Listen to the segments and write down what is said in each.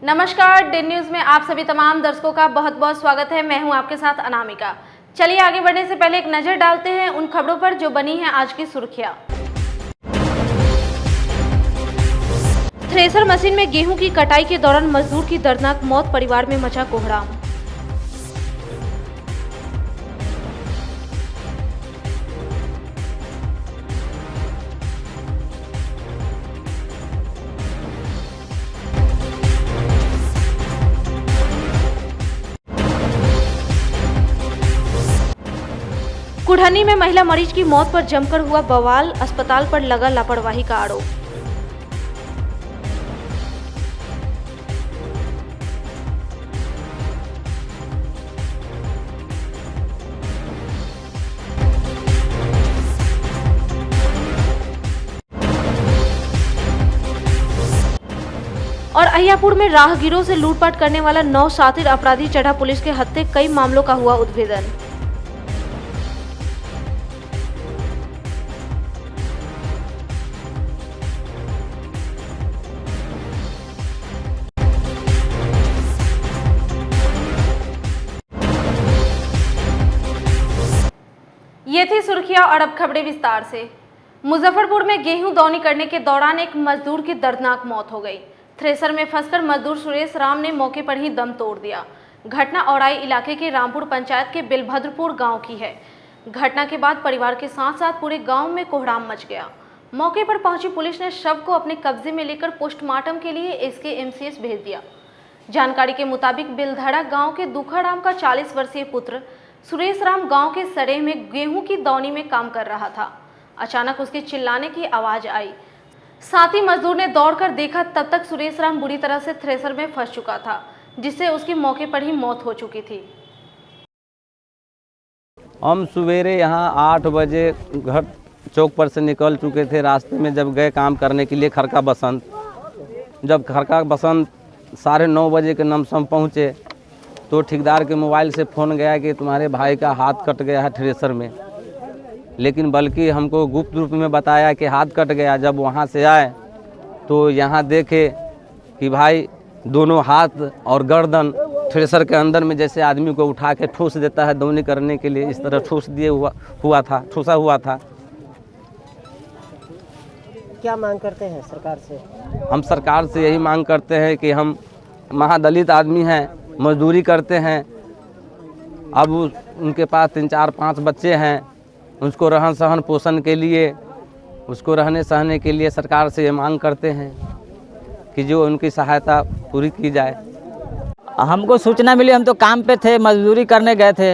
नमस्कार, day news में आप सभी तमाम दर्शकों का बहुत बहुत स्वागत है। मैं हूं आपके साथ अनामिका। चलिए आगे बढ़ने से पहले एक नजर डालते हैं उन खबरों पर जो बनी है आज की सुर्खियां। थ्रेसर मशीन में गेहूं की कटाई के दौरान मजदूर की दर्दनाक मौत, परिवार में मचा कोहराम। कुढ़नी में महिला मरीज की मौत पर जमकर हुआ बवाल, अस्पताल पर लगा लापरवाही का आरोप। और अहियापुर में राहगीरों से लूटपाट करने वाला 9 शातिर अपराधी चढ़ा पुलिस के हत्थे, कई मामलों का हुआ उद्भेदन। ये थी सुर्खियां और अब खबरें विस्तार से। मुजफ्फरपुर में गेहूं दौनी करने के दौरान एक मजदूर की दर्दनाक मौत हो गई। थ्रेसर में फंसकर मजदूर सुरेश राम ने मौके पर ही दम तोड़ दिया। घटना औराई इलाके के रामपुर पंचायत के बिलभद्रपुर गांव की है। घटना के बाद परिवार के साथ साथ पूरे गांव में कोहराम मच गया। मौके पर पहुंची पुलिस ने शव को अपने कब्जे में लेकर पोस्टमार्टम के लिए SKMCH भेज दिया। जानकारी के मुताबिक बिलधड़ा गाँव के दुखाराम का 40 वर्षीय पुत्र सुरेश राम गांव के सरेह में गेहूं की दौनी में काम कर रहा था। अचानक उसके चिल्लाने की आवाज आई। साथी मजदूर ने दौड़कर देखा, तब तक सुरेश राम बुरी तरह से थ्रेसर में फंस चुका था, जिससे उसकी मौके पर ही मौत हो चुकी थी। हम सवेरे यहाँ 8 बजे घर चौक पर से निकल चुके थे। रास्ते में जब गए काम करने के लिए खरका बसंत, जब खरका बसंत 9:30 बजे के नमसम पहुँचे तो ठेकेदार के मोबाइल से फ़ोन गया कि तुम्हारे भाई का हाथ कट गया है थ्रेसर में। लेकिन बल्कि हमको गुप्त रूप में बताया कि हाथ कट गया। जब वहाँ से आए तो यहाँ देखे कि भाई दोनों हाथ और गर्दन थ्रेसर के अंदर में जैसे आदमी को उठा के ठूस देता है दौनी करने के लिए, इस तरह ठूसा हुआ था। क्या मांग करते हैं सरकार से? हम सरकार से यही मांग करते हैं कि हम महादलित आदमी हैं, मजदूरी करते हैं। अब उनके पास 3, 4, 5 बच्चे हैं। उसको रहन सहन पोषण के लिए, उसको रहने सहने के लिए सरकार से ये मांग करते हैं कि जो उनकी सहायता पूरी की जाए। हमको सूचना मिली, हम तो काम पे थे, मजदूरी करने गए थे।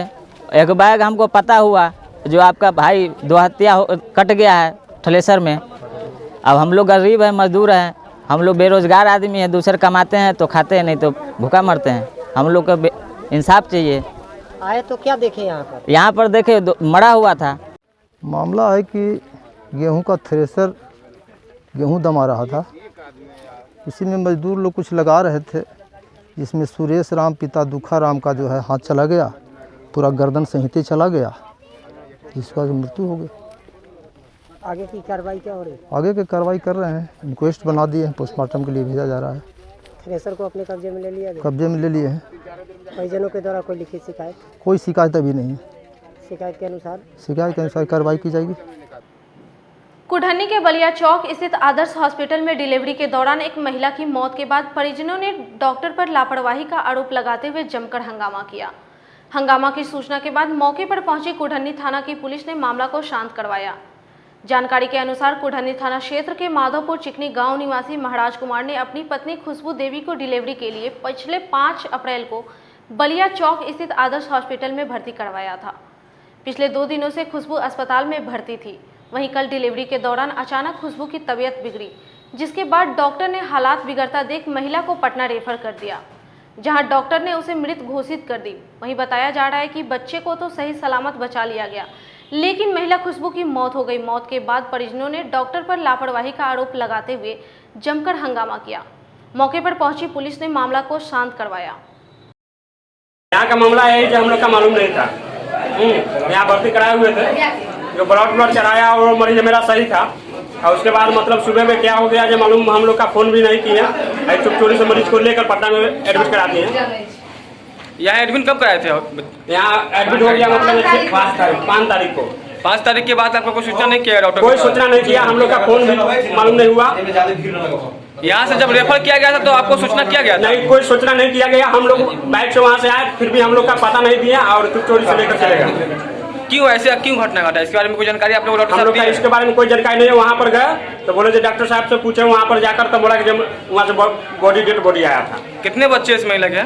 एक बैग हमको पता हुआ जो आपका भाई 2 हत्या कट गया है थ्रेसर में। अब हम लोग गरीब हैं, मजदूर हैं, हम लोग बेरोजगार आदमी हैं। दूसरे कमाते हैं तो खाते हैं, नहीं तो भूखा मरते हैं। हम लोग को इंसाफ चाहिए। आए तो क्या देखे यहाँ पर? यहाँ पर देखे मरा हुआ था। मामला है कि गेहूं का थ्रेसर गेहूं दमा रहा था, उसी में मजदूर लोग कुछ लगा रहे थे, जिसमें सुरेश राम पिता दुखाराम का जो है हाथ चला गया, पूरा गर्दन सहित चला गया, जिसका मृत्यु हो गई। आगे की कार्रवाई क्या हो रही है? आगे की कार्रवाई कर रहे हैं, इंक्वेस्ट बना दिए हैं, पोस्टमार्टम के लिए भेजा जा रहा है। थ्रेसर को अपने कब्जे में ले लिया गया? कब्जे में ले लिए हैं। परिजनों के द्वारा कोई लिखित शिकायत? कोई शिकायत अभी नहीं। शिकायत के अनुसार कार्रवाई की जाएगी। कुढ़नी के बलिया चौक स्थित आदर्श हॉस्पिटल में डिलीवरी के दौरान एक महिला की मौत के बाद परिजनों ने डॉक्टर पर लापरवाही का आरोप लगाते हुए जमकर हंगामा किया। हंगामा की सूचना के बाद मौके पर पहुंची कुढ़नी थाना की पुलिस ने मामला को शांत करवाया। जानकारी के अनुसार कुढ़नी थाना क्षेत्र के माधोपुर चिकनी गांव निवासी महाराज कुमार ने अपनी पत्नी खुशबू देवी को डिलीवरी के लिए पिछले 5 अप्रैल को बलिया चौक स्थित आदर्श हॉस्पिटल में भर्ती करवाया था। पिछले 2 दिनों से खुशबू अस्पताल में भर्ती थी। वहीं कल डिलीवरी के दौरान अचानक खुशबू की तबीयत बिगड़ी, जिसके बाद डॉक्टर ने हालात बिगड़ता देख महिला को पटना रेफर कर दिया, जहां डॉक्टर ने उसे मृत घोषित कर दी। वहीं बताया जा रहा है कि बच्चे को तो सही सलामत बचा लिया गया, लेकिन महिला खुशबू की मौत हो गई। मौत के बाद परिजनों ने डॉक्टर पर लापरवाही का आरोप लगाते हुए जमकर हंगामा किया। मौके पर पहुंची पुलिस ने मामला को शांत करवाया। यहाँ का मामला है जो हम लोग का मालूम नहीं था। यहाँ भर्ती कराए हुए थे, जो ब्लड चढ़ाया और मरीज मेरा सही था। और उसके बाद मतलब सुबह में क्या हो गया जो मालूम हम लोग का फोन भी नहीं किया, चुप चोरी से मरीज को लेकर पटना में एडमिट करा दिए। यहाँ एडमिट कब कराए थे? यहाँ एडमिट हो गया मतलब 5 तारीख को। 5 तारीख के बाद आपको कोई सूचना नहीं किया डॉक्टर? कोई सूचना नहीं किया, हम लोग का फोन भी मालूम नहीं हुआ। यहाँ से जब रेफर किया गया था तो आपको सूचना किया गया था? नहीं, कोई सूचना नहीं किया गया। हम लोग बाइक से वहाँ से आए, फिर भी हम लोग का पता नहीं दिया और चुप चोरी से लेकर चले गए। क्यों ऐसे क्यों घटना घटा? इसके बारे में कोई जानकारी आप लोग डॉक्टर हम साहब लोग का दिए? इसके बारे में कोई जानकारी नहीं है। वहाँ पर गए तो बोले जो डॉक्टर साहब से पूछे, वहाँ पर जाकर तो बोला कि जब वहाँ से बॉडी डेड बॉडी आया था। कितने बच्चे इस महिला के?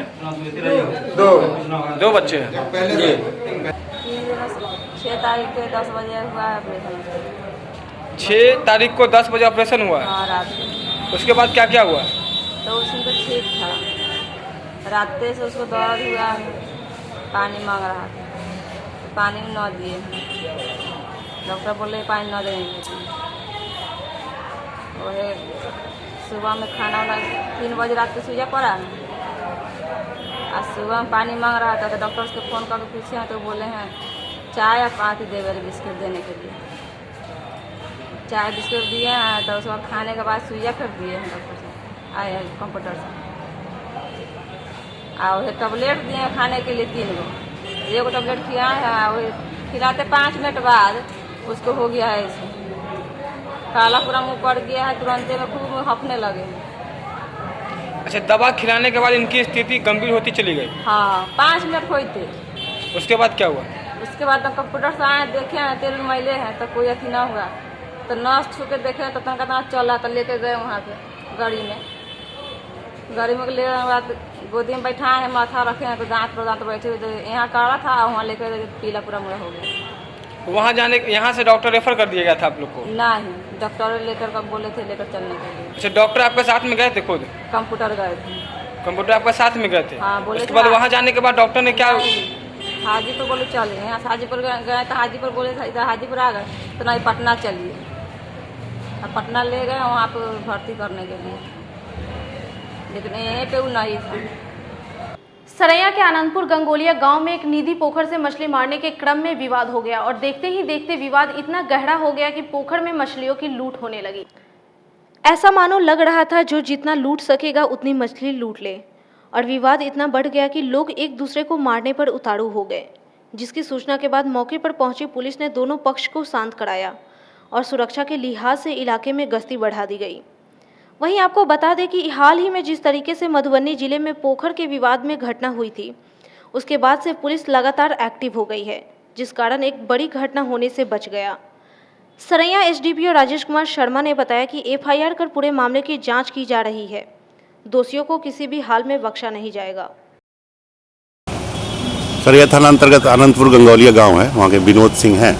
2 बच्चे हैं। 6 तारीख को 10 बजे हुआ है ऑपरेशन। 6 तारीख को 10 बजे ऑपरेशन हुआ है। हाँ, रात को। उसके बाद क्या क्या हुआ? तो उसमें तो ठीक था, रात से उसको दर्द हुआ, पानी मांग रहा था, पानी न दिए, डॉक्टर बोले पानी न देंगे। वही सुबह में खाना वाना 3 बजे रात को सुइया पड़ा, आज सुबह में पानी मांग रहा था तो डॉक्टर उसको फ़ोन करके पूछे हैं तो बोले हैं चाय और पानी देवे बिस्किट देने के लिए। चाय बिस्किट दिए हैं तो उसके बाद खाने के बाद सुइया कर दिए हैं डॉक्टर से, आए हैं कंप्यूटर से, और टैबलेट दिए हैं खाने के लिए 3 गो। 1 गो टैबलेट खिलाए हैं, वही खिलाते 5 मिनट बाद उसको हो गया है ऐसे काला पूरा मुँह पड़ गया है, तुरंत में खूब हंफने लगे। अच्छा, दवा खिलाने के बाद इनकी स्थिति गंभीर होती चली गई? हाँ, 5 मिनट होते। उसके बाद क्या हुआ? उसके बाद तो कंप्यूटर से आए, देखे हैं तेल मैले हैं तो कोई अथी ना हुआ, तो नर्स छू के देखे तो तनका चला तो लेके गए वहाँ पे गाड़ी में ले बाद गोदी में बैठा है, माथा रखे हैं तो दांत बैठे हुए, यहाँ काढ़ा था वहाँ लेकर पीला पूरा मुड़ा हो गया। वहाँ जाने यहाँ से डॉक्टर रेफर कर दिया गया था आप लोग को? नहीं, डॉक्टर लेकर बोले थे लेकर चलने के लिए। अच्छा, डॉक्टर आपके साथ में गए थे खुद? कंप्यूटर गए थे। कंप्यूटर आपके साथ में गए थे? हाँ, बोले उसके बाद वहाँ जाने के बाद डॉक्टर ने क्या? हाजीपुर बोले चले, यहाँ से हाजीपुर गए तो हाजीपुर बोले इधर हाजीपुर आ गए तो नहीं पटना चलिए, और पटना ले गए वहाँ पर भर्ती करने के लिए, लेकिन यहीं पे वो नहीं था। सरैया के आनंदपुर गंगोलिया गांव में एक निधि पोखर से मछली मारने के क्रम में विवाद हो गया और देखते ही देखते विवाद इतना गहरा हो गया कि पोखर में मछलियों की लूट होने लगी। ऐसा मानो लग रहा था जो जितना लूट सकेगा उतनी मछली लूट ले, और विवाद इतना बढ़ गया कि लोग एक दूसरे को मारने पर उतारू हो गए, जिसकी सूचना के बाद मौके पर पहुंची पुलिस ने दोनों पक्ष को शांत कराया और सुरक्षा के लिहाज से इलाके में गश्ती बढ़ा दी गई। वहीं आपको बता दें कि हाल ही में जिस तरीके से मधुबनी जिले में पोखर के विवाद में घटना हुई थी, उसके बाद से पुलिस लगातार एक्टिव हो गई है, जिस कारण एक बड़ी घटना होने से बच गया। सरैया एसडीपीओ राजेश कुमार शर्मा ने बताया कि एफआईआर कर पूरे मामले की जांच की जा रही है, दोषियों को किसी भी हाल में बख्शा नहीं जाएगा। सरैया थाना अंतर्गत आनंदपुर गंगौलिया गांव है, वहाँ के विनोद सिंह हैं,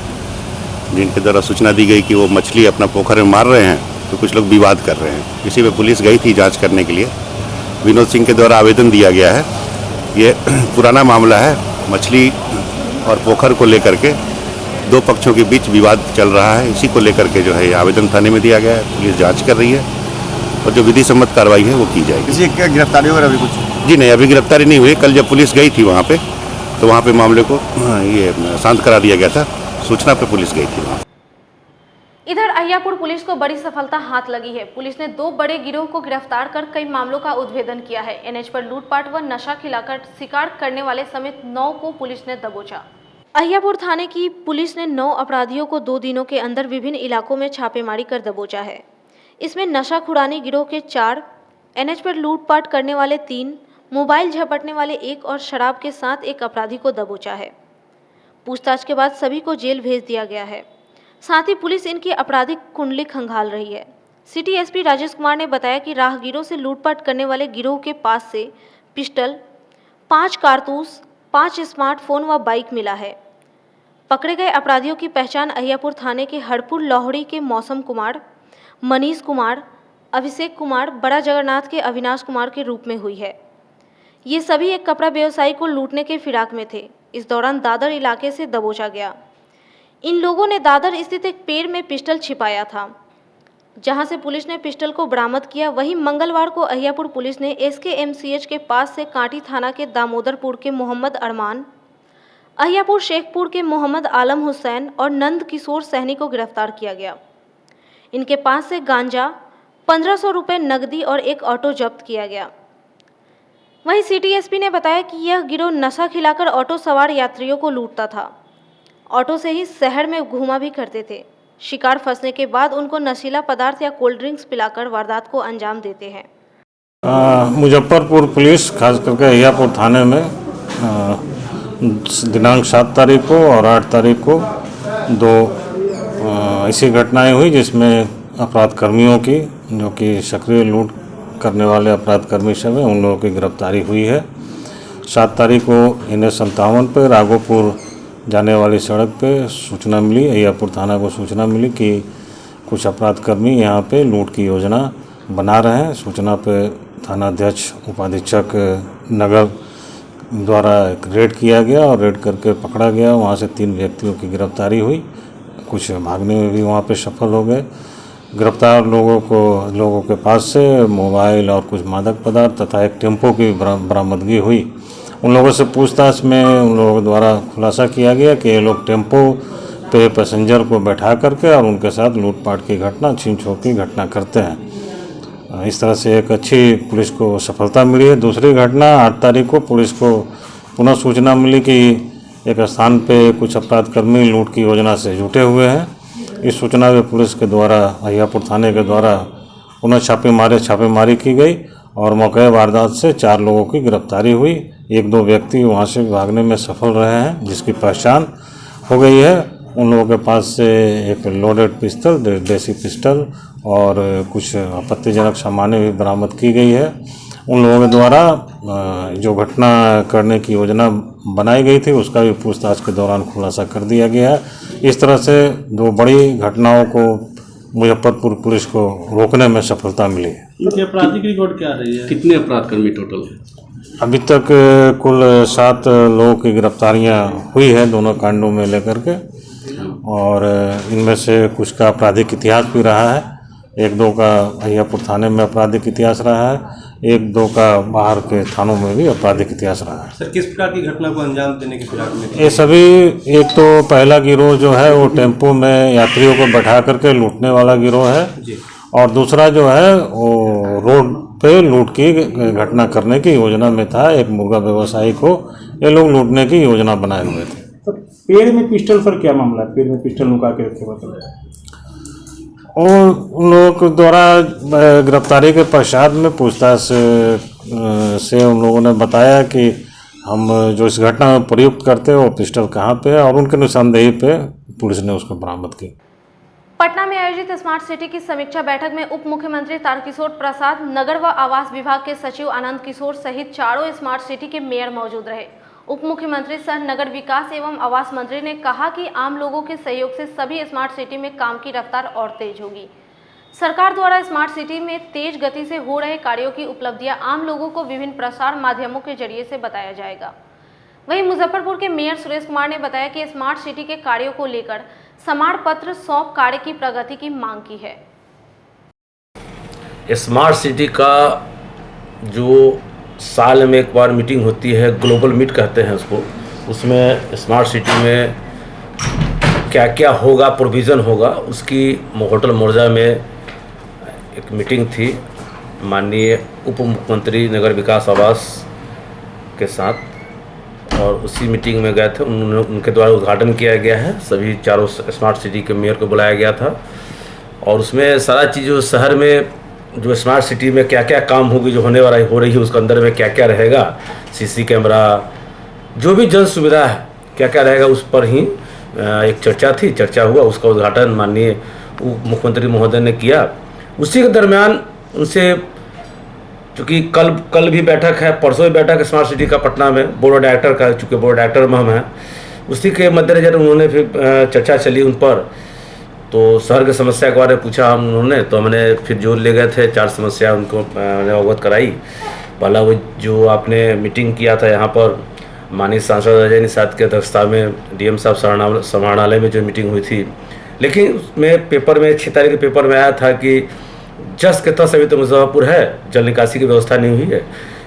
जिनके द्वारा सूचना दी गई कि वो मछली अपना पोखर में मार रहे हैं, तो कुछ लोग विवाद कर रहे हैं। इसी पे पुलिस गई थी जांच करने के लिए। विनोद सिंह के द्वारा आवेदन दिया गया है। ये पुराना मामला है, मछली और पोखर को लेकर के 2 पक्षों के बीच विवाद चल रहा है। इसी को लेकर के जो है ये आवेदन थाने में दिया गया है। पुलिस जाँच कर रही है और जो विधि सम्मत कार्रवाई है वो की जाएगी। किसी की गिरफ्तारी वगैरह अभी कुछ? जी नहीं, अभी गिरफ्तारी नहीं हुई। कल जब पुलिस गई थी वहाँ पे तो वहाँ पे मामले को ये शांत करा दिया गया था। सूचना पे पुलिस गई थी वहाँ। इधर अहियापुर पुलिस को बड़ी सफलता हाथ लगी है। पुलिस ने 2 बड़े गिरोह को गिरफ्तार कर कई मामलों का उद्भेदन किया है। एनएच पर लूटपाट व नशा खिलाकर शिकार करने वाले समेत 9 को पुलिस ने दबोचा। अहियापुर थाने की पुलिस ने 9 अपराधियों को 2 दिनों के अंदर विभिन्न इलाकों में छापेमारी कर दबोचा है। इसमें नशा खुरानी गिरोह के 4, एनएच पर लूटपाट करने वाले 3, मोबाइल झपटने वाले 1 और शराब के साथ 1 अपराधी को दबोचा है। पूछताछ के बाद सभी को जेल भेज दिया गया है। साथ ही पुलिस इनकी आपराधिक कुंडली खंगाल रही है। सिटी एसपी राजेश कुमार ने बताया कि राहगीरों से लूटपाट करने वाले गिरोह के पास से पिस्टल, 5 कारतूस, 5 स्मार्टफोन व बाइक मिला है। पकड़े गए अपराधियों की पहचान अहियापुर थाने के हरपुर लौहड़ी के मौसम कुमार, मनीष कुमार, अभिषेक कुमार, बड़ा जगन्नाथ के अविनाश कुमार के रूप में हुई है। ये सभी एक कपड़ा व्यवसायी को लूटने के फिराक में थे। इस दौरान दादर इलाके से दबोचा गया। इन लोगों ने दादर स्थित एक पेड़ में पिस्टल छिपाया था, जहां से पुलिस ने पिस्टल को बरामद किया। वहीं मंगलवार को अहियापुर पुलिस ने एसकेएमसीएच के पास से कांटी थाना के दामोदरपुर के मोहम्मद अरमान, अहियापुर शेखपुर के मोहम्मद आलम हुसैन और नंद किशोर सहनी को गिरफ्तार किया गया। इनके पास से गांजा, 1500 रुपये नकदी और एक ऑटो जब्त किया गया। वहीं सिटी एसपी ने बताया कि यह गिरोह नशा खिलाकर ऑटो सवार यात्रियों को लूटता था। ऑटो से ही शहर में घूमा भी करते थे। शिकार फंसने के बाद उनको नशीला पदार्थ या कोल्ड ड्रिंक्स पिलाकर वारदात को अंजाम देते हैं। मुजफ्फरपुर पुलिस खास करके अहियापुर थाने में दिनांक 7 तारीख को और 8 तारीख को दो ऐसी घटनाएं हुई जिसमें अपराध कर्मियों की, जो कि सक्रिय लूट करने वाले अपराध कर्मी सब हैं, उन लोगों की गिरफ्तारी हुई है। 7 तारीख को NH57 पर राघोपुर जाने वाली सड़क पे सूचना मिली, अहियापुर थाना को सूचना मिली कि कुछ अपराध कर्मी यहाँ पे लूट की योजना बना रहे हैं। सूचना पे थाना अध्यक्ष उपाधीक्षक नगर द्वारा एक रेड किया गया और रेड करके पकड़ा गया। वहाँ से 3 व्यक्तियों की गिरफ्तारी हुई, कुछ भागने में भी वहाँ पे सफल हो गए। गिरफ्तार लोगों के पास से मोबाइल और कुछ मादक पदार्थ तथा एक टेम्पो की बरामदगी हुई। उन लोगों से पूछताछ में उन लोगों द्वारा खुलासा किया गया कि ये लोग टेम्पो पे पैसेंजर को बैठा करके और उनके साथ लूटपाट की घटना, छीन छोड़ की घटना करते हैं। इस तरह से एक अच्छी पुलिस को सफलता मिली है। दूसरी घटना 8 तारीख को पुलिस को पुनः सूचना मिली कि एक स्थान पे कुछ अपराध कर्मी लूट की योजना से जुटे हुए हैं। इस सूचना पे पुलिस के द्वारा अहियापुर थाने के द्वारा पुनः छापेमारी की गई और मौके वारदात से 4 लोगों की गिरफ्तारी हुई। 1-2 व्यक्ति वहाँ से भागने में सफल रहे हैं, जिसकी पहचान हो गई है। उन लोगों के पास से एक लोडेड पिस्टल, देसी पिस्टल और कुछ आपत्तिजनक सामानें भी बरामद की गई है। उन लोगों के द्वारा जो घटना करने की योजना बनाई गई थी उसका भी पूछताछ के दौरान खुलासा कर दिया गया है। इस तरह से 2 बड़ी घटनाओं को मुजफ्फरपुर पुलिस को रोकने में सफलता मिली है। इनके आपराधिक रिकॉर्ड क्या रही है? कितने अपराध कर्मी टोटल है? अभी तक कुल 7 लोगों की गिरफ्तारियां हुई है दोनों कांडों में लेकर के, और इनमें से कुछ का आपराधिक इतिहास भी रहा है। 1-2 का अहियापुर थाने में आपराधिक इतिहास रहा है, 1-2 का बाहर के थानों में भी आपराधिक इतिहास रहा है। सर, किस प्रकार की घटना को अंजाम देने की फिराक में? ये सभी, एक तो पहला गिरोह जो है वो टेम्पो में यात्रियों को बैठा करके लूटने वाला गिरोह है जी, और दूसरा जो है वो रोड पे लूट की घटना करने की योजना में था। एक मुर्गा व्यवसायी को ये लोग लूटने की योजना बनाए हुए थे। तो पेड़ में पिस्टल पर क्या मामला है? पेड़ में पिस्टल लुका के रखे बताया और उन लोगों के द्वारा गिरफ्तारी के पश्चात में पूछताछ से उन लोगों ने बताया कि हम जो इस घटना में प्रयुक्त करते हैं वो पिस्टल कहाँ पे है, और उनके निशानदेही पे पुलिस ने उसको बरामद की। पटना में आयोजित स्मार्ट सिटी की समीक्षा बैठक में उप मुख्यमंत्री तारकिशोर प्रसाद, नगर व आवास विभाग के सचिव आनंद किशोर सहित 4 स्मार्ट सिटी के मेयर मौजूद रहे। उप मुख्यमंत्री सह नगर विकास एवं आवास मंत्री ने कहा कि आम लोगों के सहयोग से सभी स्मार्ट सिटी में काम की रफ्तार और तेज होगी। सरकार द्वारा स्मार्ट सिटी में तेज गति से हो रहे कार्यों की उपलब्धियां आम लोगों को विभिन्न प्रसार माध्यमों के जरिए से बताया जाएगा। वहीं मुजफ्फरपुर के मेयर सुरेश कुमार ने बताया कि स्मार्ट सिटी के कार्यों को लेकर प्रमाण पत्र सौंप कार्य की प्रगति की मांग की है। स्मार्ट सिटी का जो साल में एक बार मीटिंग होती है, ग्लोबल मीट कहते हैं उसको, उसमें स्मार्ट सिटी में क्या क्या होगा, प्रोविज़न होगा, उसकी होटल मोरजा में एक मीटिंग थी माननीय उप मुख्यमंत्री नगर विकास आवास के साथ, और उसी मीटिंग में गए थे। उनके द्वारा उद्घाटन किया गया है। सभी 4 स्मार्ट सिटी के मेयर को बुलाया गया था और उसमें सारा चीज़ शहर में जो स्मार्ट सिटी में क्या क्या काम होगी, जो होने वाला हो रही है, उसके अंदर में क्या क्या रहेगा, सीसी कैमरा, जो भी जन सुविधा है, क्या क्या रहेगा, उस पर ही एक चर्चा हुआ। उसका उद्घाटन माननीय उप मुख्यमंत्री महोदय ने किया। उसी के दरमियान उनसे, चूँकि कल भी बैठक है, परसों भी बैठक है स्मार्ट सिटी का पटना में बोर्ड ऑफ डायरेक्टर का, चूँकि बोर्ड डायरेक्टर में हम हैं, उसी के मद्देनजर उन्होंने फिर चर्चा चली उन पर, तो शहर की समस्या के बारे में पूछा उन्होंने, तो हमने फिर जो ले गए थे 4 समस्या उनको मैंने अवगत कराई। पहला वो जो आपने मीटिंग किया था यहाँ पर माननीय सांसद अजय निषाद की अध्यक्षता में डीएम साहब समाहरणालय में जो मीटिंग हुई थी, लेकिन उसमें पेपर में 6 तारीख के पेपर में आया था कि जस के तस अभी तो मुजफ्फरपुर है, जल निकासी की व्यवस्था नहीं हुई है।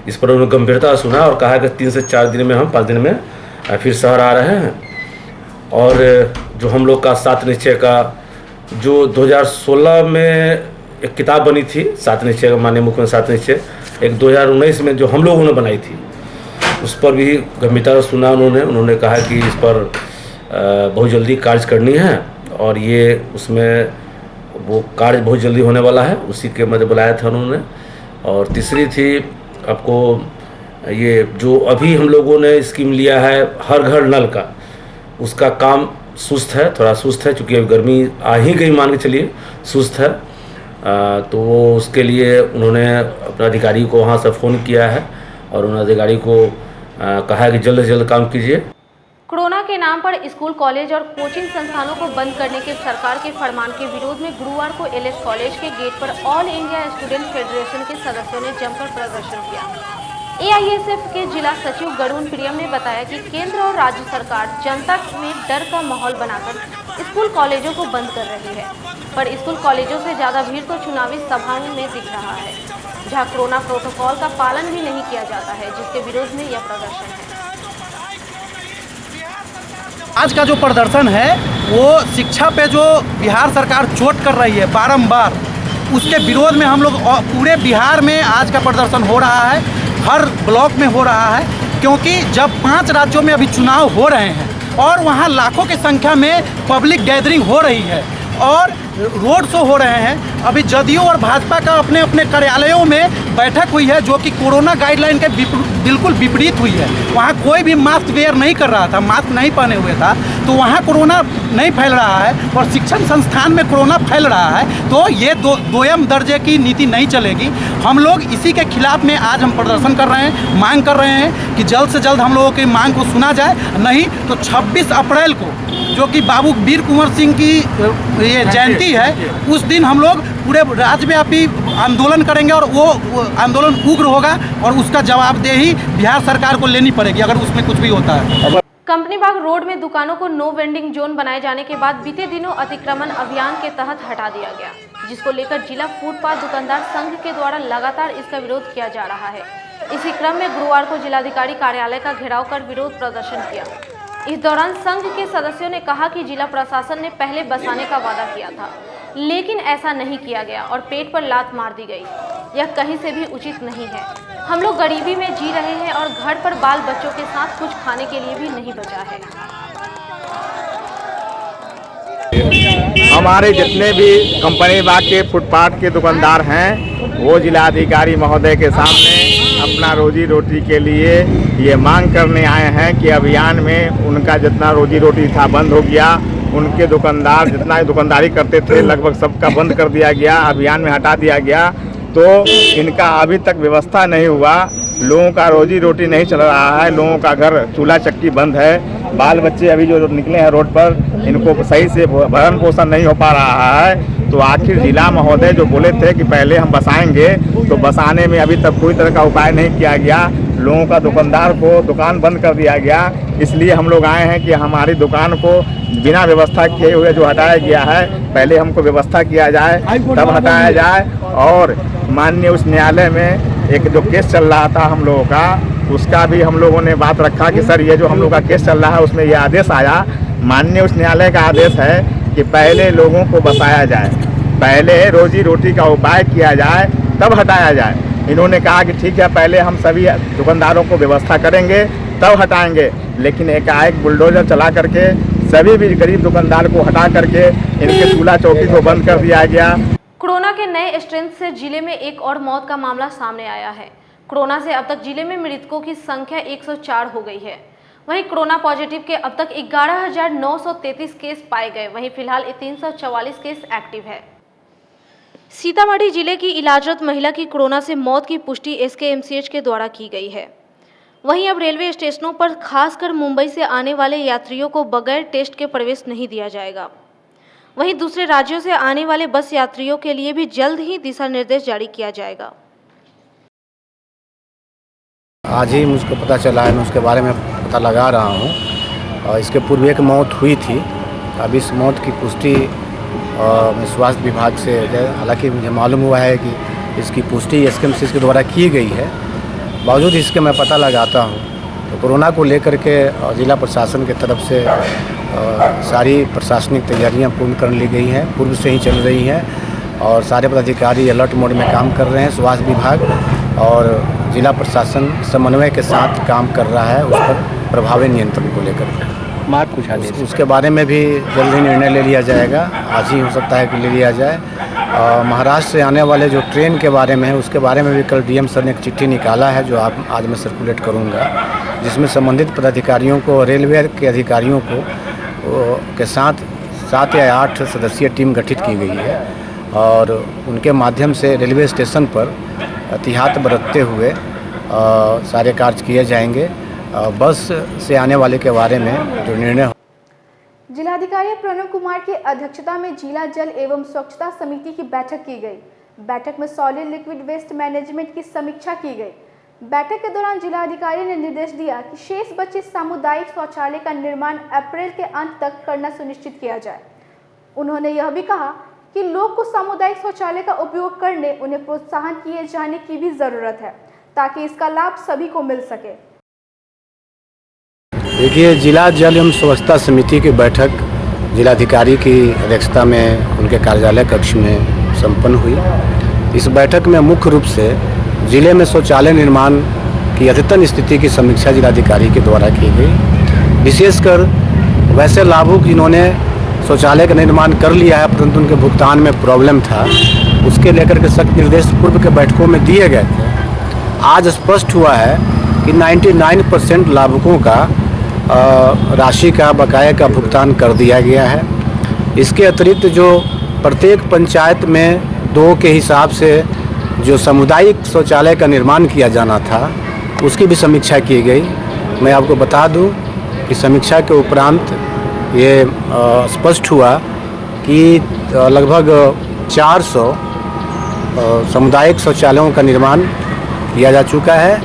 इस पर उन्होंने गंभीरता सुना और कहा कि 3 से 4 दिन में हम 5 दिन में फिर शहर आ रहे हैं। और जो हम लोग का 7 निश्चय का जो 2016 में एक किताब बनी थी 7 निश्चय, माननीय मुख्यमंत्री 7 निश्चय, एक 2019 में जो हम लोगों ने बनाई थी, उस पर भी गंभीरता से सुना उन्होंने कहा कि इस पर बहुत जल्दी कार्य करनी है और ये उसमें वो कार्य बहुत जल्दी होने वाला है, उसी के मध्य बुलाया था उन्होंने। और तीसरी थी आपको ये जो अभी हम लोगों ने स्कीम लिया है हर घर नल का, उसका काम सुस्त है, थोड़ा सुस्त है, चूँकि अभी गर्मी आ ही गई, मान के चलिए सुस्त है। तो वो उसके लिए उन्होंने अपने अधिकारी को वहाँ से फ़ोन किया है और उन अधिकारी को कहा है कि जल्द से जल्द काम कीजिए। कोरोना के नाम पर स्कूल, कॉलेज और कोचिंग संस्थानों को बंद करने के सरकार के फरमान के विरोध में गुरुवार को एलएस कॉलेज के गेट पर ऑल इंडिया स्टूडेंट फेडरेशन के सदस्यों ने जमकर प्रदर्शन किया। एआईएसएफ के जिला सचिव गरुण प्रियम ने बताया कि केंद्र और राज्य सरकार जनता में डर का माहौल बनाकर स्कूल कॉलेजों को बंद कर रही है, पर स्कूल कॉलेजों से ज़्यादा भीड़ तो चुनावी सभाओं में दिख रहा है, जहाँ कोरोना प्रोटोकॉल का पालन भी नहीं किया जाता है, जिसके विरोध में यह प्रदर्शन है। आज का जो प्रदर्शन है वो शिक्षा पे जो बिहार सरकार चोट कर रही है बारंबार, उसके विरोध में हम लोग पूरे बिहार में आज का प्रदर्शन हो रहा है, हर ब्लॉक में हो रहा है, क्योंकि जब 5 राज्यों में अभी चुनाव हो रहे हैं और वहाँ लाखों की संख्या में पब्लिक गैदरिंग हो रही है और रोड शो हो रहे हैं। अभी जदयू और भाजपा का अपने अपने कार्यालयों में बैठक हुई है जो कि कोरोना गाइडलाइन के बिल्कुल विपरीत हुई है। वहाँ कोई भी मास्क वेयर नहीं कर रहा था, मास्क नहीं पहने हुए था, तो वहाँ कोरोना नहीं फैल रहा है और शिक्षण संस्थान में कोरोना फैल रहा है। तो ये दोयम दर्जे की नीति नहीं चलेगी। हम लोग इसी के खिलाफ में आज हम प्रदर्शन कर रहे हैं, मांग कर रहे हैं कि जल्द से जल्द हम लोगों की मांग को सुना जाए, नहीं तो 26 अप्रैल को जो कि बाबू वीर कुंवर सिंह की ये जयंती है, उस दिन हम लोग पूरे राज्यव्यापी आंदोलन करेंगे और वो आंदोलन उग्र होगा और उसका जवाबदेही बिहार सरकार को लेनी पड़ेगी अगर उसमें कुछ भी होता है। कंपनी बाग रोड में दुकानों को नो वेंडिंग जोन बनाए जाने के बाद बीते दिनों अतिक्रमण अभियान के तहत हटा दिया गया, जिसको लेकर जिला फुटपाथ दुकानदार संघ के द्वारा लगातार इसका विरोध किया जा रहा है। इसी क्रम में गुरुवार को जिलाधिकारी कार्यालय का घेराव कर विरोध प्रदर्शन किया। इस दौरान संघ के सदस्यों ने कहा कि जिला प्रशासन ने पहले बसाने का वादा किया था, लेकिन ऐसा नहीं किया गया और पेट पर लात मार दी गई। यह कहीं से भी उचित नहीं है। हम लोग गरीबी में जी रहे हैं और घर पर बाल बच्चों के साथ कुछ खाने के लिए भी नहीं बचा है। हमारे जितने भी कंपनी बाग के फुटपाथ के दुकानदार हैं वो जिलाधिकारी महोदय के सामने अपना रोजी रोटी के लिए ये मांग करने आए हैं कि अभियान में उनका जितना रोजी रोटी था बंद हो गया। उनके दुकानदार जितना दुकानदारी करते थे लगभग सबका बंद कर दिया गया, अभियान में हटा दिया गया। तो इनका अभी तक व्यवस्था नहीं हुआ, लोगों का रोजी रोटी नहीं चल रहा है, लोगों का घर चूल्हा चक्की बंद है, बाल बच्चे अभी जो निकले हैं रोड पर इनको सही से भरण पोषण नहीं हो पा रहा है। तो आखिर जिला महोदय जो बोले थे कि पहले हम बसाएंगे, तो बसाने में अभी तक कोई तरह का उपाय नहीं किया गया। लोगों का दुकानदार को दुकान बंद कर दिया गया। इसलिए हम लोग आए हैं कि हमारी दुकान को बिना व्यवस्था किए हुए जो हटाया गया है, पहले हमको व्यवस्था किया जाए तब हटाया जाए। और माननीय उच्च न्यायालय में एक जो केस चल रहा था हम लोगों का, उसका भी हम लोगों ने बात रखा कि सर ये जो हम लोग का केस चल रहा है उसमें ये आदेश आया, माननीय उच्च न्यायालय का आदेश है कि पहले लोगों को बसाया जाए, पहले रोजी रोटी का उपाय किया जाए तब हटाया जाए। इन्होंने कहा कि ठीक है पहले हम सभी दुकानदारों को व्यवस्था करेंगे तब हटाएंगे, लेकिन एकाएक बुलडोजर चला करके सभी भी गरीब दुकानदार को हटा करके इनके चूल्हा चौकी को बंद कर दिया गया। कोरोना के नए स्ट्रेन से जिले में एक और मौत का मामला सामने आया है। कोरोना से अब तक जिले में मृतकों की संख्या 104 हो गई है। वहीं कोरोना पॉजिटिव के अब तक 11,933 केस पाए गए। वहीं फिलहाल 344 केस एक्टिव है। सीतामढ़ी जिले की इलाजरत महिला की कोरोना से मौत की पुष्टि SKMCH के द्वारा की गई है। वहीं अब रेलवे स्टेशनों पर खासकर मुंबई से आने वाले यात्रियों को बगैर टेस्ट के प्रवेश नहीं दिया जाएगा। वहीं दूसरे राज्यों से आने वाले बस यात्रियों के लिए भी जल्द ही दिशा निर्देश जारी किया जाएगा। आज ही मुझको पता चला है, मैं उसके बारे में पता लगा रहा हूँ। और इसके पूर्व एक मौत हुई थी। अब इस मौत की पुष्टि स्वास्थ्य विभाग से, हालांकि मुझे मालूम हुआ है कि इसकी पुष्टि SKMCH के द्वारा की गई है। बावजूद इसके मैं पता लगाता हूँ तो कोरोना को लेकर के जिला प्रशासन की तरफ से सारी प्रशासनिक तैयारियां पूर्ण कर ली गई हैं, पूर्व से ही चल रही हैं और सारे पदाधिकारी अलर्ट मोड में काम कर रहे हैं। स्वास्थ्य विभाग और जिला प्रशासन समन्वय के साथ काम कर रहा है उस पर प्रभावी नियंत्रण को लेकर। उसके बारे में भी जल्द ही निर्णय ले लिया जाएगा, आज ही हो सकता है कि ले लिया जाए। महाराष्ट्र से आने वाले जो ट्रेन के बारे में है उसके बारे में भी कल डीएम सर ने एक चिट्ठी निकाला है जो आज मैं सर्कुलेट करूंगा, जिसमें संबंधित पदाधिकारियों को, रेलवे के अधिकारियों को के साथ 7 या 8 सदस्यीय टीम गठित की गई है और उनके माध्यम से रेलवे स्टेशन पर एहतियात बरतते हुए सारे कार्य किए जाएंगे। बस से आने वाले के बारे में जो निर्णय। जिलाधिकारी प्रणव कुमार की अध्यक्षता में जिला जल एवं स्वच्छता समिति की बैठक की गई। बैठक में सॉलिड लिक्विड वेस्ट मैनेजमेंट की समीक्षा की गई। बैठक के दौरान जिलाधिकारी ने निर्देश दिया कि शेष बचे सामुदायिक शौचालय का निर्माण अप्रैल के अंत तक करना सुनिश्चित किया जाए। उन्होंने यह भी कहा कि लोग को सामुदायिक शौचालय का उपयोग करने, उन्हें प्रोत्साहन किए जाने की भी जरूरत है ताकि इसका लाभ सभी को मिल सके। देखिए, जिला जल एवं स्वच्छता समिति की बैठक जिलाधिकारी की अध्यक्षता में उनके कार्यालय कक्ष में संपन्न हुई। इस बैठक में मुख्य रूप से जिले में शौचालय निर्माण की अद्यतन स्थिति की समीक्षा जिलाधिकारी के द्वारा की गई। विशेषकर वैसे लाभुक जिन्होंने शौचालय का निर्माण कर लिया है परंतु उनके भुगतान में प्रॉब्लम था, उसके लेकर के सख्त निर्देश पूर्व के बैठकों में दिए गए थे। आज स्पष्ट हुआ है कि 99% लाभुकों का राशि का बकाया का भुगतान कर दिया गया है। इसके अतिरिक्त जो प्रत्येक पंचायत में 2 के हिसाब से जो सामुदायिक शौचालय का निर्माण किया जाना था उसकी भी समीक्षा की गई। मैं आपको बता दूं कि समीक्षा के उपरांत ये स्पष्ट हुआ कि लगभग 400 सामुदायिक शौचालयों का निर्माण किया जा चुका है।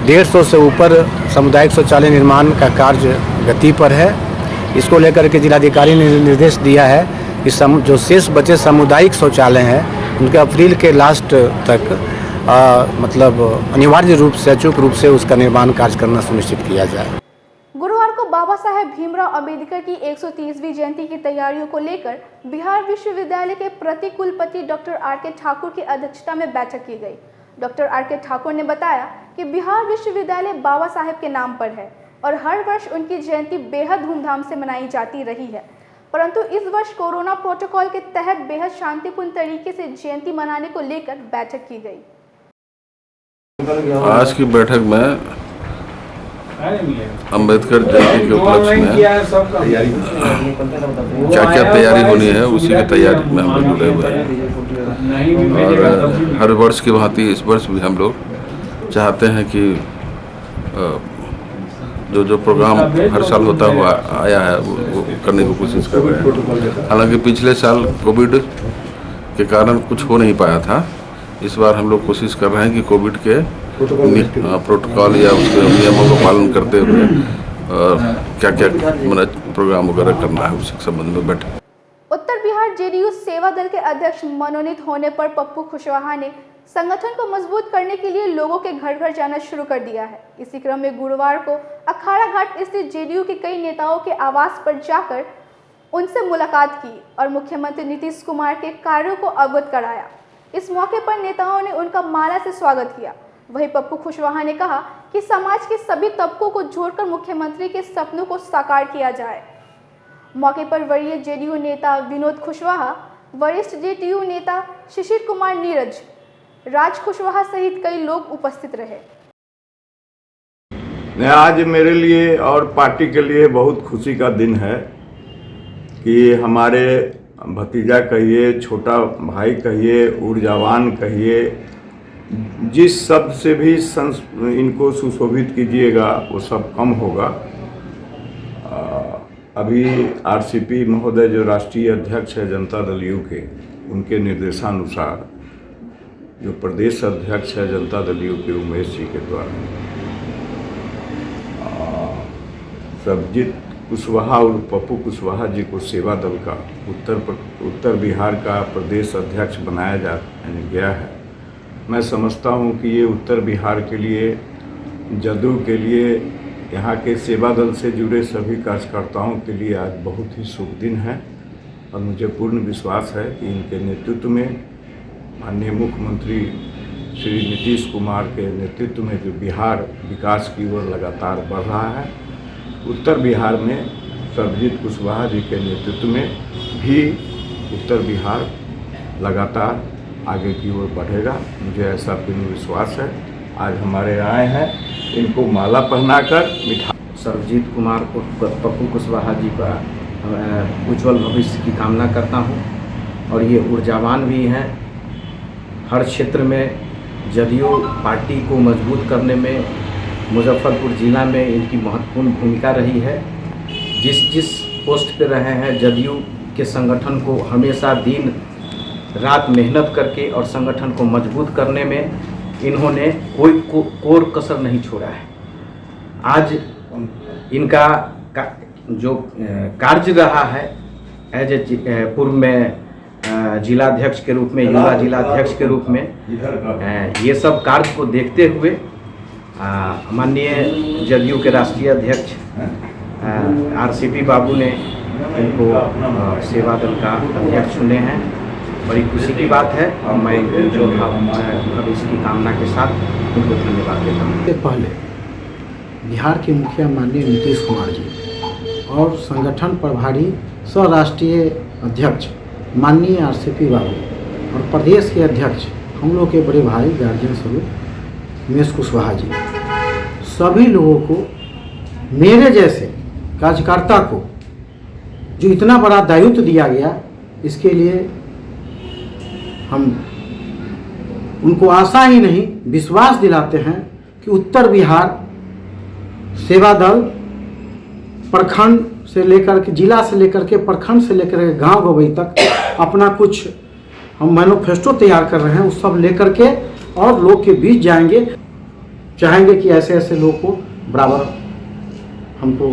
150 से ऊपर सामुदायिक शौचालय निर्माण का कार्य गति पर है। इसको लेकर के जिलाधिकारी ने निर्देश दिया है कि जो शेष बचे सामुदायिक शौचालय हैं उनके अप्रैल के लास्ट तक मतलब अनिवार्य रूप से, अचूक रूप से उसका निर्माण कार्य करना सुनिश्चित किया जाए। गुरुवार को बाबा साहेब भीमराव अंबेडकर की 130वीं जयंती की तैयारियों को लेकर बिहार विश्वविद्यालय के प्रति कुलपति डॉक्टर आर.के. ठाकुर की अध्यक्षता में बैठक की गई। Doctor R K. ठाकुर ने बताया कि बिहार विश्वविद्यालय बाबा साहेब के नाम पर है और हर वर्ष उनकी जयंती बेहद धूमधाम से मनाई जाती रही है, परंतु इस वर्ष कोरोना प्रोटोकॉल के तहत बेहद शांतिपूर्ण तरीके से जयंती मनाने को लेकर बैठक की गई। आज की बैठक में अंबेडकर जयंती के उपलक्ष्य में क्या क्या तैयारी होनी है उसी की तैयारी में हम लोग जुड़े हुए हैं और हर वर्ष की भांति इस वर्ष भी हम लोग चाहते हैं कि जो प्रोग्राम हर साल होता हुआ आया है वो करने की कोशिश कर रहे हैं। हालांकि पिछले साल कोविड के कारण कुछ हो नहीं पाया था। इस बार हम लोग कोशिश कर रहे हैं कि कोविड के प्रोटोकॉल या उसके नियमों का पालन करते हुए क्या क्या प्रोग्राम वगैरह करना है उसी संबंध में बैठे। उत्तर बिहार जेडीयू सेवा दल के अध्यक्ष मनोनीत होने पर पप्पू कुशवाहा ने संगठन को मजबूत करने के लिए लोगों के घर घर जाना शुरू कर दिया है। इसी क्रम में गुरुवार को अखाड़ा घाट स्थित जेडीयू के कई नेताओं के आवास पर जाकर उनसे मुलाकात की और मुख्यमंत्री नीतीश कुमार के कार्यों को अवगत कराया। इस मौके पर नेताओं ने उनका माला से स्वागत किया। वहीं पप्पू कुशवाहा ने कहा कि समाज के सभी तबकों को जोड़कर मुख्यमंत्री के सपनों को साकार किया जाए। मौके पर वरीय जेडीयू नेता विनोद कुशवाहा, वरिष्ठ जेडीयू नेता शिशिर कुमार नीरज, राज कुशवाहा सहित कई लोग उपस्थित रहे। आज मेरे लिए और पार्टी के लिए बहुत खुशी का दिन है कि हमारे भतीजा कहिए, छोटा भाई कहिए, ऊर्जावान कहिए, जिस शब्द से भी इनको सुशोभित कीजिएगा वो सब कम होगा। अभी आरसीपी महोदय जो राष्ट्रीय अध्यक्ष है जनता दल यू के, उनके निर्देशानुसार जो प्रदेश अध्यक्ष है जनता दल यू के उमेश जी के द्वारा सरबजीत कुशवाहा और पप्पू कुशवाहा जी को सेवा दल का उत्तर बिहार का प्रदेश अध्यक्ष बनाया गया है। मैं समझता हूं कि ये उत्तर बिहार के लिए, जदयू के लिए यहाँ के सेवा दल से जुड़े सभी कार्यकर्ताओं के लिए आज बहुत ही शुभ दिन है और मुझे पूर्ण विश्वास है कि इनके नेतृत्व में माननीय मुख्यमंत्री श्री नीतीश कुमार के नेतृत्व में जो बिहार विकास की ओर लगातार बढ़ रहा है, उत्तर बिहार में सर्वजीत कुशवाहा जी के नेतृत्व में भी उत्तर बिहार लगातार आगे की ओर बढ़ेगा। मुझे ऐसा पूर्ण विश्वास है। आज हमारे आए हैं, इनको माला पहनाकर मिठाई। सर्वजीत कुमार पप्पू कुशवाहा जी का उज्जवल भविष्य की कामना करता हूं और ये ऊर्जावान भी हैं। हर क्षेत्र में जदयू पार्टी को मजबूत करने में मुजफ्फरपुर ज़िला में इनकी महत्वपूर्ण भूमिका रही है। जिस पोस्ट पे रहे हैं जदयू के संगठन को हमेशा दिन रात मेहनत करके और संगठन को मजबूत करने में इन्होंने कोई कोर कसर नहीं छोड़ा है। आज इनका जो कार्य रहा है एज ए पूर्व में जिलाध्यक्ष के रूप में, युवा जिलाध्यक्ष के रूप में, ये सब कार्य को देखते हुए माननीय जदयू के राष्ट्रीय अध्यक्ष RCP बाबू ने इनको सेवा दल का अध्यक्ष चुने हैं। बड़ी खुशी की बात है और मैं जो भविष्य की कामना के साथ उनको धन्यवाद देता हूँ। इससे पहले बिहार के मुखिया माननीय नीतीश कुमार जी और संगठन प्रभारी सह राष्ट्रीय अध्यक्ष माननीय RCP बाबू और प्रदेश के अध्यक्ष हम लोग के बड़े भाई गार्जियन स्वरूप उमेश कुशवाहा जी, सभी लोगों को, मेरे जैसे कार्यकर्ता को जो इतना बड़ा दायित्व दिया गया, इसके लिए हम उनको आशा ही नहीं विश्वास दिलाते हैं कि उत्तर बिहार सेवा दल प्रखंड से लेकर के जिला से लेकर के प्रखंड से लेकर के गांव गवई तक अपना कुछ हम मैनिफेस्टो तैयार कर रहे हैं, उस सब लेकर के और लोग के बीच जाएंगे। चाहेंगे कि ऐसे ऐसे लोग को बराबर हमको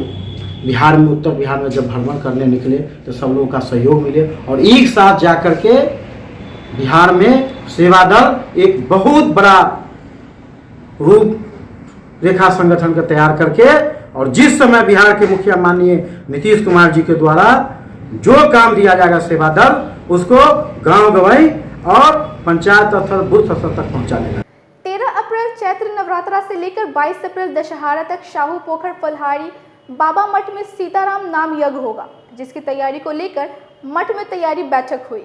बिहार में, उत्तर बिहार में जब भ्रमण करने निकले तो सब लोगों का सहयोग मिले और एक साथ जा कर के बिहार में सेवा दल एक बहुत बड़ा रूप रेखा संगठन का तैयार करके, और जिस समय बिहार के मुखिया माननीय नीतीश कुमार जी के द्वारा जो काम दिया जाएगा सेवा दल, उसको गांव गवाई और पंचायत स्तर बूथ स्तर तक पहुंचा देगा। 13 अप्रैल चैत्र नवरात्रा से लेकर 22 अप्रैल दशहरा तक शाहू पोखर फलहारी बाबा मठ में सीताराम नाम यज्ञ होगा, जिसकी तैयारी को लेकर मठ में तैयारी बैठक हुई।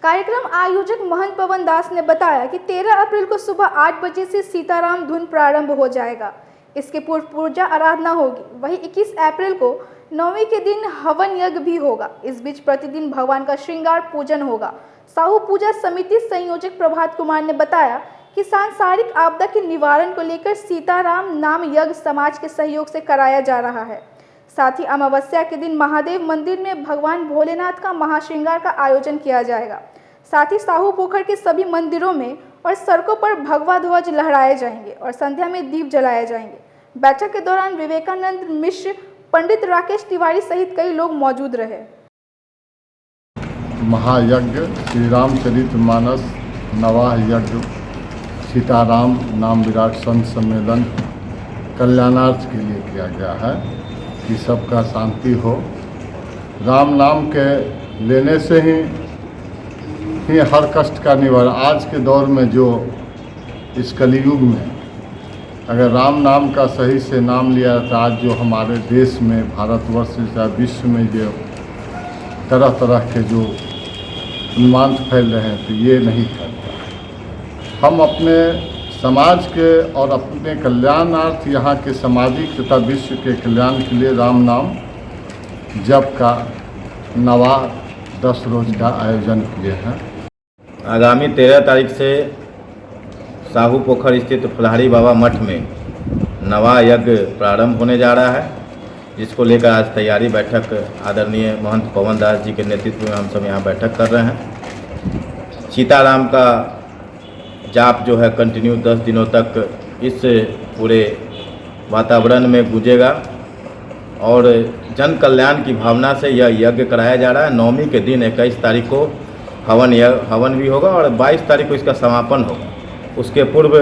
कार्यक्रम आयोजक महंत पवन दास ने बताया कि 13 अप्रैल को सुबह 8 बजे से सीताराम धुन प्रारंभ हो जाएगा। इसके पूर्व पूजा आराधना होगी। वहीं 21 अप्रैल को नवमी के दिन हवन यज्ञ भी होगा। इस बीच प्रतिदिन भगवान का श्रृंगार पूजन होगा। साहू पूजा समिति संयोजक प्रभात कुमार ने बताया कि सांसारिक आपदा के निवारण को लेकर सीताराम नाम यज्ञ समाज के सहयोग से कराया जा रहा है। साथ ही अमावस्या के दिन महादेव मंदिर में भगवान भोलेनाथ का महाश्रृंगार का आयोजन किया जाएगा। साथ ही साहू पोखर के सभी मंदिरों में और सड़कों पर भगवा ध्वज लहराए जाएंगे और संध्या में दीप जलाए जाएंगे। बैठक के दौरान विवेकानंद मिश्र, पंडित राकेश तिवारी सहित कई लोग मौजूद रहे। महायज्ञ श्री रामचरितमानस नवाह यज्ञ सीताराम नाम विराट संत सम्मेलन कल्याणार्थ के लिए किया गया है कि सबका शांति हो। राम नाम के लेने से ही हर कष्ट का निवारण। आज के दौर में जो इस कलयुग में अगर राम नाम का सही से नाम लिया जाता, आज जो हमारे देश में, भारतवर्ष या विश्व में जो तरह तरह के जो उन्माद फैल रहे हैं, तो ये नहीं फैलता। हम अपने समाज के और अपने कल्याणार्थ यहाँ के सामाजिक तथा विश्व के कल्याण के लिए राम नाम जप का नवा 10 रोज का आयोजन किए हैं। आगामी 13 तारीख से साहू पोखर स्थित फलहारी बाबा मठ में नवा यज्ञ प्रारंभ होने जा रहा है, जिसको लेकर आज तैयारी बैठक आदरणीय महंत पवन दास जी के नेतृत्व में हम सब यहाँ बैठक कर रहे हैं। सीताराम का जाप जो है कंटिन्यू 10 दिनों तक इस पूरे वातावरण में गूंजेगा और जन कल्याण की भावना से यह यज्ञ कराया जा रहा है। नवमी के दिन 21 तारीख को हवन भी होगा और 22 तारीख को इसका समापन होगा। उसके पूर्व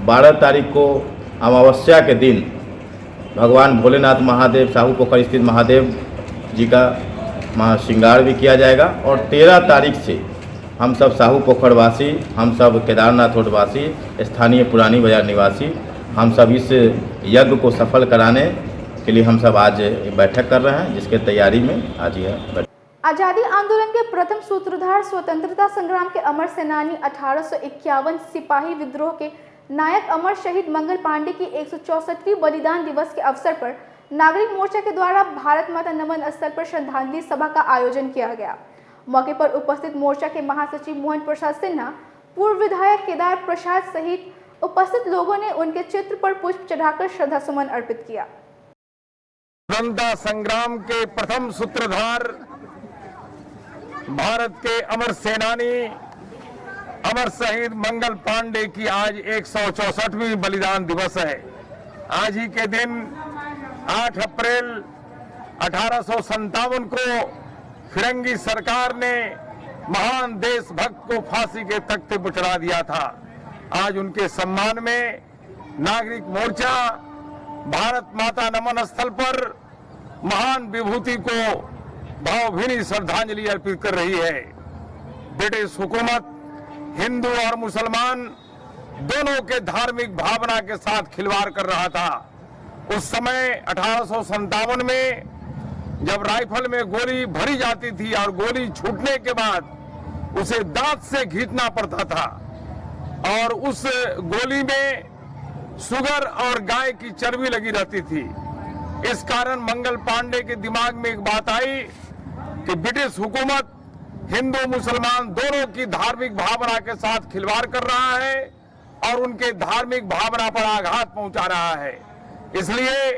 12 तारीख को अमावस्या के दिन भगवान भोलेनाथ महादेव साहू पोखर स्थित महादेव जी का महाश्रृंगार भी किया जाएगा। और 13 तारीख से हम सब साहू पोखर वासी, हम सब केदारनाथ रोड वासी, स्थानीय पुरानी बाजार निवासी, हम सब इस यज्ञ को सफल कराने के लिए हम सब आज बैठक कर रहे हैं, जिसके तैयारी में आज यह आज़ादी आंदोलन के प्रथम सूत्रधार, स्वतंत्रता संग्राम के अमर सेनानी, 1851 सिपाही विद्रोह के नायक अमर शहीद मंगल पांडे की 164वीं बलिदान दिवस के अवसर पर नागरिक मोर्चा के द्वारा भारत माता नमन स्थल पर श्रद्धांजलि सभा का आयोजन किया गया। मौके पर उपस्थित मोर्चा के महासचिव मोहन प्रसाद सिन्हा, पूर्व विधायक केदार प्रसाद सहित उपस्थित लोगों ने उनके चित्र पर पुष्प चढ़ाकर श्रद्धा सुमन अर्पित किया। स्वतंत्रता संग्राम के प्रथम सूत्रधार, भारत के अमर सेनानी, अमर शहीद मंगल पांडे की आज 164वीं बलिदान दिवस है। आज ही के दिन 8 अप्रैल 1857 को फिरंगी सरकार ने महान देशभक्त को फांसी के तख्ते पर चढ़ा दिया था। आज उनके सम्मान में नागरिक मोर्चा भारत माता नमन स्थल पर महान विभूति को भावभीनी श्रद्धांजलि अर्पित कर रही है। ब्रिटिश हुकूमत हिंदू और मुसलमान दोनों के धार्मिक भावना के साथ खिलवाड़ कर रहा था। उस समय 1857 में जब राइफल में गोली भरी जाती थी और गोली छूटने के बाद उसे दांत से घींचना पड़ता था और उस गोली में शुगर और गाय की चर्बी लगी रहती थी। इस कारण मंगल पांडे के दिमाग में एक बात आई कि ब्रिटिश हुकूमत हिंदू मुसलमान दोनों की धार्मिक भावना के साथ खिलवाड़ कर रहा है और उनके धार्मिक भावना पर आघात पहुंचा रहा है। इसलिए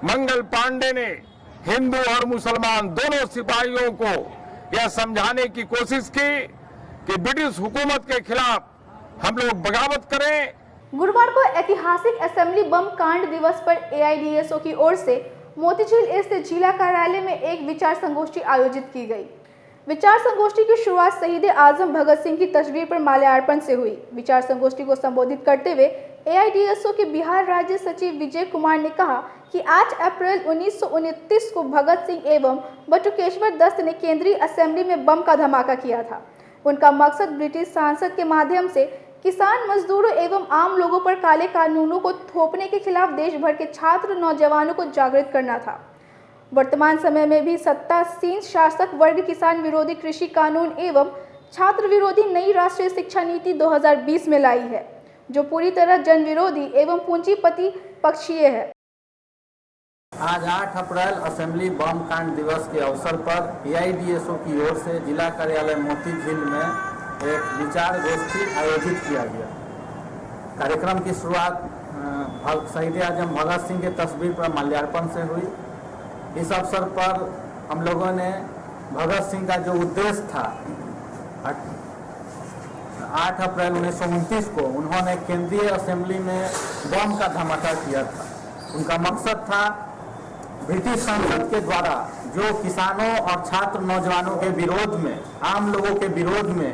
मंगल पांडे ने हिंदू और मुसलमान दोनों सिपाहियों को यह समझाने की कोशिश की कि ब्रिटिश हुकूमत के खिलाफ हम लोग बगावत करें। गुरुवार को ऐतिहासिक असेंबली बम कांड दिवस पर AIDSO की ओर से मोतीझील स्थित जिला कार्यालय में एक विचार संगोष्ठी आयोजित की गई। विचार संगोष्ठी की शुरुआत शहीद आजम भगत सिंह की तस्वीर पर माल्यार्पण से हुई। विचार संगोष्ठी को संबोधित करते हुए AIDSO के बिहार राज्य सचिव विजय कुमार ने कहा कि 8 अप्रैल 1929 को भगत सिंह एवं बटुकेश्वर दत्त ने केंद्रीय असेंबली में बम का धमाका किया था। उनका मकसद ब्रिटिश सांसद के माध्यम से किसान, मजदूरों एवं आम लोगों पर काले कानूनों को थोपने के खिलाफ देश भर के छात्र नौजवानों को जागृत करना था। वर्तमान समय में भी सत्तासीन शासक वर्ग किसान विरोधी कृषि कानून एवं छात्र विरोधी नई राष्ट्रीय शिक्षा नीति 2020 में लाई है, जो पूरी तरह जन विरोधी एवं पूंजीपति पक्षीय है। आज 8 अप्रैल असेंबली बम कांड दिवस के अवसर पर AIDSO की ओर से जिला कार्यालय मोतीझील में एक विचार गोष्ठी आयोजित किया गया। कार्यक्रम की शुरुआत शहीद आजम भगत सिंह के तस्वीर पर माल्यार्पण से हुई। इस अवसर पर हम लोगों ने भगत सिंह का जो उद्देश्य था, 8 अप्रैल 1929 को उन्होंने केंद्रीय असेंबली में बम का धमाका किया था। उनका मकसद था ब्रिटिश संसद के द्वारा जो किसानों और छात्र नौजवानों के विरोध में, आम लोगों के विरोध में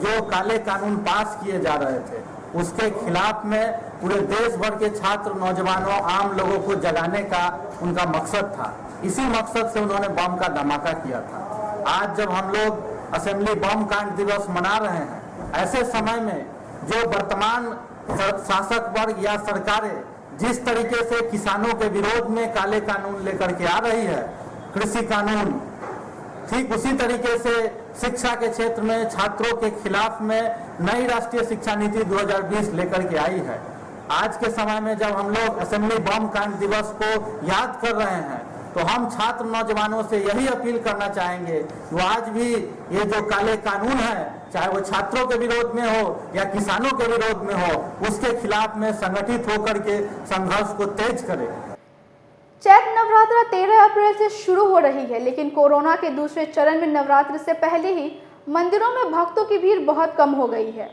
जो काले कानून पास किए जा रहे थे, उसके खिलाफ में पूरे देश भर के छात्र नौजवानों, आम लोगों को जगाने का उनका मकसद था। इसी मकसद से उन्होंने बम का धमाका किया था। आज जब हम लोग असेंबली बम कांड दिवस मना रहे हैं, ऐसे समय में जो वर्तमान शासक वर्ग या सरकारें जिस तरीके से किसानों के विरोध में काले कानून लेकर के आ रही है, कृषि कानून, ठीक उसी तरीके से शिक्षा के क्षेत्र में छात्रों के खिलाफ में नई राष्ट्रीय शिक्षा नीति 2020 लेकर के आई है। आज के समय में जब हम लोग असेंबली बम कांड दिवस को याद कर रहे हैं, तो हम छात्र नौजवानों से यही अपील करना चाहेंगे कि वो आज भी ये जो काले कानून है, चाहे वो छात्रों के विरोध में हो या किसानों के विरोध में हो, उसके खिलाफ में संगठित होकर के संघर्ष को तेज करें। चैत नवरात्र 13 अप्रैल से शुरू हो रही है, लेकिन कोरोना के दूसरे चरण में नवरात्र से पहले ही मंदिरों में भक्तों की भीड़ बहुत कम हो गई है।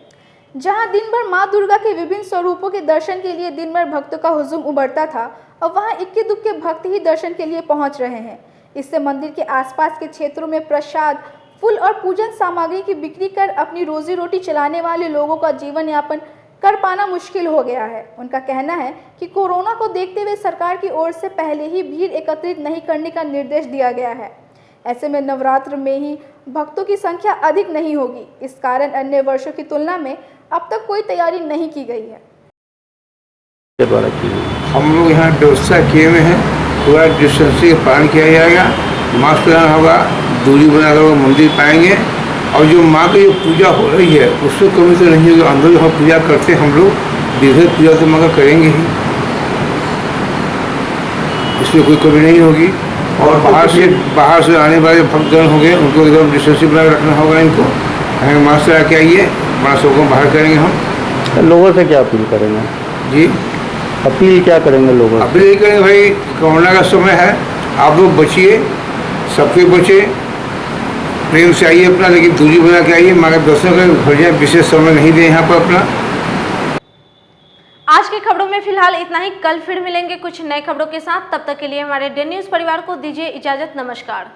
जहां दिन भर मां दुर्गा के विभिन्न स्वरूपों के दर्शन के लिए दिन भर भक्तों का हुजूम उमड़ता था, और वहां इक्के दुक्के भक्त ही दर्शन के लिए पहुंच रहे हैं। इससे मंदिर के आसपास के क्षेत्रों में प्रसाद, फूल और पूजन सामग्री की बिक्री कर अपनी रोजी रोटी चलाने वाले लोगों का जीवन यापन कर पाना मुश्किल हो गया है। उनका कहना है कि कोरोना को देखते हुए सरकार की ओर से पहले ही भीड़ एकत्रित नहीं करने का निर्देश दिया गया है। ऐसे में नवरात्र में ही भक्तों की संख्या अधिक नहीं होगी। इस कारण अन्य वर्षों की तुलना में अब तक कोई तैयारी नहीं की गई है। हम लोग यहाँ व्यवस्था किए हुए हैं, पूरा डिस्टेंसिंग का पालन किया जाएगा, मास्क लगाना होगा, दूरी बनाकर वो मंदिर पाएंगे और जो माँ की जो पूजा हो रही है उससे कमी तो नहीं होगी। अंदर जो हम पूजा करते हैं हम लोग विधिवत पूजा तो माँ का करेंगे ही, इसमें कोई कमी नहीं होगी। और बाहर से आने वाले भक्तगण होंगे उनको एकदम डिस्टेंसिंग बना रखना होगा। इनको मास्क लगा के आइए, बड़ा सबको बाहर करेंगे। हम लोगों से क्या अपील करेंगे जी? अपील क्या करेंगे लोगों से? अपील करेंगे भाई, कोरोना का समय है, आप लोग बचिए, सबके बचे, प्रेम से आइए अपना, लेकिन दूरी बना के आइए, माँ का दर्शन करें, घर जाए, विशेष समय नहीं दें यहाँ पर अपना। आज की खबरों में फिलहाल इतना ही। कल फिर मिलेंगे कुछ नए खबरों के साथ। तब तक के लिए हमारे डे न्यूज़ परिवार को दीजिए इजाजत। नमस्कार।